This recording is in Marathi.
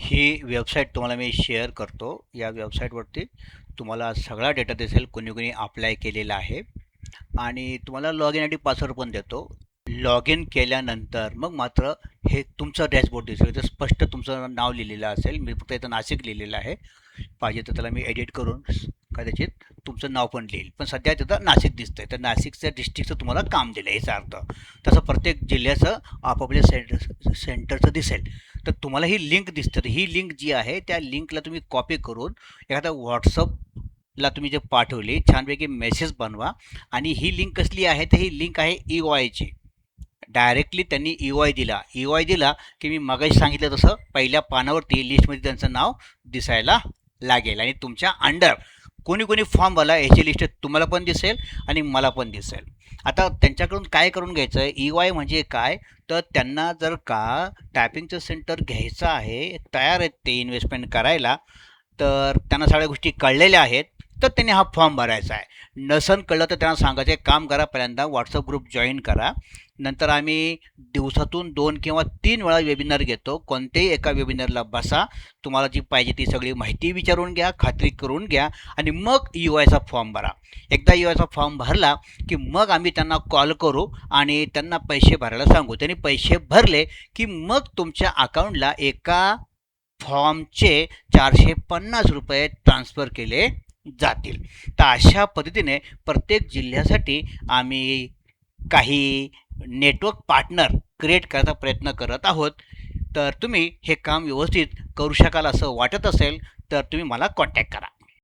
ही वेबसाईट तुम्हाला मी शेअर करतो. या वेबसाईटवरती तुम्हाला सगळा डेटा दिसेल, कोणी कोणी अप्लाय केलेला आहे आणि तुम्हाला log in I D password पण देतो. लॉग इन केल्यानंतर मग मात्र हे तुमचं डॅशबोर्ड दिसेल. इथं स्पष्ट तुमचं नाव लिहिलेलं असेल. मी फक्त इथं नाशिक लिहिलेलं आहे. पाहिजे तर त्याला मी एडिट करून कदाचित तुमचं नाव पण लिहिल. पण सध्या तिथं नाशिक दिसतंय. तर नाशिकच्या डिस्ट्रिक्टचं तुम्हाला काम दिलं याचा अर्थ. तसं प्रत्येक जिल्ह्याचं आपापल्या सेंटरचं दिसेल. तर तुम्हाला ही लिंक दिसते. तर ही लिंक जी आहे त्या लिंकला तुम्ही कॉपी करून एखादा व्हॉट्सअपला तुम्ही जे पाठवली छानपैकी मेसेज बनवा. आणि ही लिंक कसली आहे तर ही लिंक आहे EOIची. डायरेक्टली त्यांनी EOI दिला. EOI दिला की मी मगाशी सांगितलं तसं पहिल्या पानावरती लिस्टमध्ये त्यांचं नाव दिसायला लागेल आणि तुमच्या अंडर कोणी कोणी फॉर्म भरला याची लिस्ट तुम्हाला पण दिसेल आणि मला पण दिसेल. आता त्यांच्याकडून काय करून घ्यायचं आहे, EOI म्हणजे काय, तर त्यांना जर का टायपिंगचं सेंटर घ्यायचं आहे, तयार आहेत ते इन्व्हेस्टमेंट करायला, तर त्यांना सगळ्या गोष्टी कळलेल्या आहेत, तर त्यांनी हा फॉर्म भरायचा आहे. नसन कळलं तर त्यांना सांगायचं आहे, काम करा, पहिल्यांदा व्हॉट्सअप ग्रुप जॉईन करा. नंतर आम्ही दिवसातून 2 किंवा 3 वेळा वेबिनार घेतो. कोणत्याही एका वेबिनारला बसा, तुम्हाला जी पाहिजे ती सगळी माहिती विचारून घ्या, खात्री करून घ्या आणि मग EOIचा फॉर्म भरा. एकदा EOIचा फॉर्म भरला की मग आम्ही त्यांना कॉल करू आणि त्यांना पैसे भरायला सांगू. त्यांनी पैसे भरले की मग तुमच्या अकाउंटला एका फॉर्मचे ₹450 ट्रान्सफर केले जातील. तर अशा पद्धतीने प्रत्येक जिल्ह्यासाठी आम्ही काही नेटवर्क पार्टनर क्रिएट करायचा प्रयत्न करत आहोत. तर तुम्ही हे काम व्यवस्थित करू शकाल असं वाटत असेल तर तुम्ही मला कॉन्टॅक्ट करा.